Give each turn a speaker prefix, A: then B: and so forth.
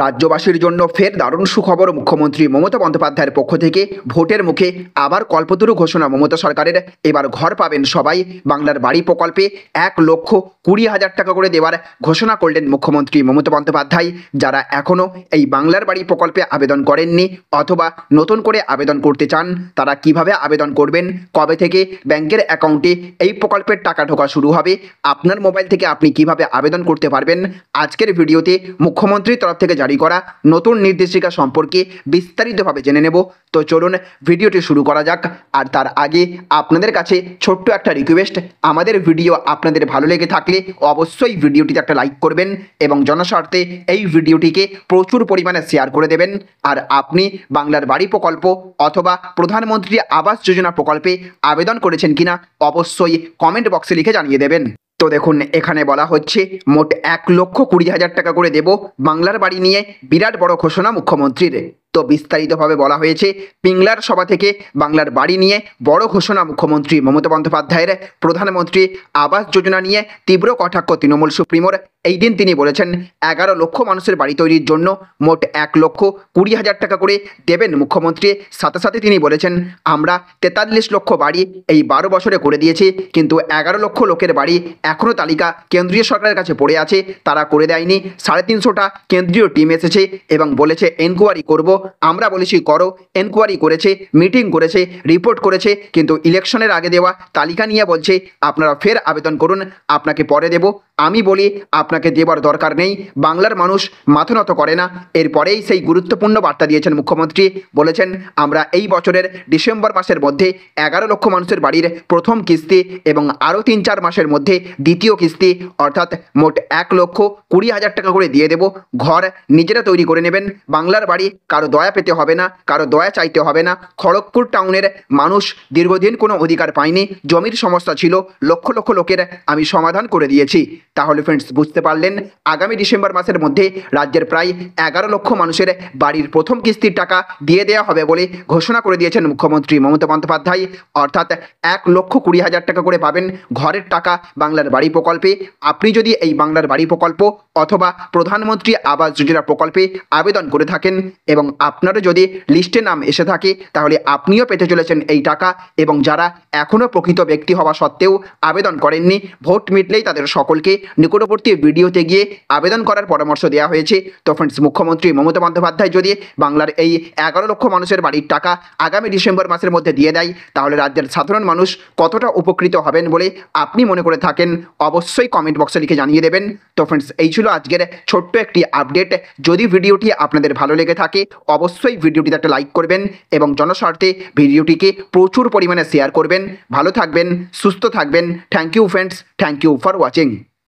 A: রাজ্যবাসীর জন্য ফের দারুণ সুখবর মুখ্যমন্ত্রী মমতা বন্দ্যোপাধ্যায়ের পক্ষ থেকে। ভোটের মুখে আবার কল্পতরু ঘোষণা মমতা সরকারের। এবার ঘর পাবেন সবাই। বাংলার বাড়ি প্রকল্পে 1,20,000 টাকা করে দেওয়ার ঘোষণা করলেন মুখ্যমন্ত্রী মমতা বন্দ্যোপাধ্যায়। যারা এখনও এই বাংলার বাড়ি প্রকল্পে আবেদন করেননি অথবা নতুন করে আবেদন করতে চান, তারা কিভাবে আবেদন করবেন, কবে থেকে ব্যাংকের অ্যাকাউন্টে এই প্রকল্পের টাকা ঢোকা শুরু হবে, আপনার মোবাইল থেকে আপনি কিভাবে আবেদন করতে পারবেন, আজকের ভিডিওতে মুখ্যমন্ত্রীর তরফ থেকে জারি করা নতুন নির্দেশিকা সম্পর্কে বিস্তারিতভাবে জেনে নেব। তো চলুন ভিডিওটি শুরু করা যাক। আর তার আগে আপনাদের কাছে ছোট্ট একটা রিকোয়েস্ট, আমাদের ভিডিও আপনাদের ভালো লেগে থাকলে অবশ্যই ভিডিওটিতে একটা লাইক করবেন এবং জনস্বার্থে এই ভিডিওটিকে প্রচুর পরিমাণে শেয়ার করে দেবেন। আর আপনি বাংলার বাড়ি প্রকল্প অথবা প্রধানমন্ত্রী আবাস যোজনা প্রকল্পে আবেদন করেছেন কিনা অবশ্যই কমেন্ট বক্সে লিখে জানিয়ে দেবেন। তো দেখুন, এখানে বলা হচ্ছে মোট 1,20,000 টাকা করে দেব বাংলার বাড়ি নিয়ে বিরাট বড় ঘোষণা মুখ্যমন্ত্রীর। তো বিস্তারিতভাবে বলা হয়েছে, পিংলার সভা থেকে বাংলার বাড়ি নিয়ে বড় ঘোষণা মুখ্যমন্ত্রী মমতা বন্দ্যোপাধ্যায়ের। প্রধানমন্ত্রী আবাস যোজনা নিয়ে তীব্র কটাক্ষ তৃণমূল সুপ্রিমোর। এই দিন তিনি বলেছেন 11 লক্ষ মানুষের বাড়ি তৈরির জন্য মোট 1,20,000 টাকা করে দেবেন মুখ্যমন্ত্রী। সাথে সাথে তিনি বলেছেন, আমরা 43 লক্ষ বাড়ি এই 12 বছরে করে দিয়েছি, কিন্তু 11 লক্ষ লোকের বাড়ি এখনও তালিকা কেন্দ্রীয় সরকারের কাছে পড়ে আছে, তারা করে দেয়নি। 350টা কেন্দ্রীয় টিম এসেছে এবং বলেছে এনকোয়ারি করব। আমরা বলেছি করো, এনকোয়ারি করেছে, মিটিং করেছে, রিপোর্ট করেছে, কিন্তু ইলেকশনের আগে দেওয়া তালিকা নিয়ে বলছে আপনারা ফের আবেদন করুন, আপনাকে পরে দেব। আমি বলি আপনাকে দেবার দরকার নেই, বাংলার মানুষ মাথা নত করে না। এরপরেই সেই গুরুত্বপূর্ণ বার্তা দিয়েছেন মুখ্যমন্ত্রী। বলেছেন আমরা এই বছরের ডিসেম্বর মাসের মধ্যে 11 লক্ষ মানুষের বাড়ির প্রথম কিস্তি এবং আরও 3-4 মাসের মধ্যে দ্বিতীয় কিস্তি, অর্থাৎ মোট 1,20,000 টাকা করে দিয়ে দেব। ঘর নিজেরা তৈরি করে নেবেন। বাংলার বাড়ি কারো দয়া পেতে হবে না, কারো দয়া চাইতে হবে না। খড়গপুর টাউনের মানুষ দীর্ঘদিন কোনো অধিকার পায়নি, জমির সমস্যা ছিল, লক্ষ লক্ষ লোকের আমি সমাধান করে দিয়েছি। তাহলে ফ্রেন্ডস, বুঝতে পারলেন, আগামী ডিসেম্বর মাসের মধ্যে রাজ্যের প্রায় 11 লক্ষ মানুষের বাড়ির প্রথম কিস্তির টাকা দিয়ে দেওয়া হবে বলে ঘোষণা করে দিয়েছেন মুখ্যমন্ত্রী মমতা বন্দ্যোপাধ্যায়। অর্থাৎ 1,20,000 টাকা করে পাবেন ঘরের টাকা বাংলার বাড়ি প্রকল্পে। আপনি যদি এই বাংলার বাড়ি প্রকল্প অথবা প্রধানমন্ত্রী আবাস যোজনা প্রকল্পে আবেদন করে থাকেন এবং আপনারও যদি লিস্টে নাম এসে থাকে, তাহলে আপনিও পেতে চলেছেন এই টাকা। এবং যারা এখনও প্রকৃত ব্যক্তি হওয়া সত্ত্বেও আবেদন করেননি, ভোট মিটলেই তাদের সকলকে নিকটবর্তী ভিডিওতে গিয়ে আবেদন করার পরামর্শ দেওয়া হয়েছে। তো ফ্রেন্ডস, মুখ্যমন্ত্রী মমতা বন্দ্যোপাধ্যায় যদি বাংলার এই 11 লক্ষ মানুষের বাড়ির টাকা আগামী ডিসেম্বর মাসের মধ্যে দিয়ে দেয়, তাহলে রাজ্যের সাধারণ মানুষ কতটা উপকৃত হবেন বলে আপনি মনে করে থাকেন অবশ্যই কমেন্ট বক্সে লিখে জানিয়ে দেবেন। তো ফ্রেন্ডস, এই ছিল আজকের ছোট্ট একটি আপডেট। যদি ভিডিওটি আপনাদের ভালো লেগে থাকে অবশ্যই ভিডিওটিতে একটা লাইক করবেন এবং জনস্বার্থে ভিডিওটিকে প্রচুর পরিমাণে শেয়ার করবেন। ভালো থাকবেন, সুস্থ থাকবেন। Thank you friends, thank you for watching.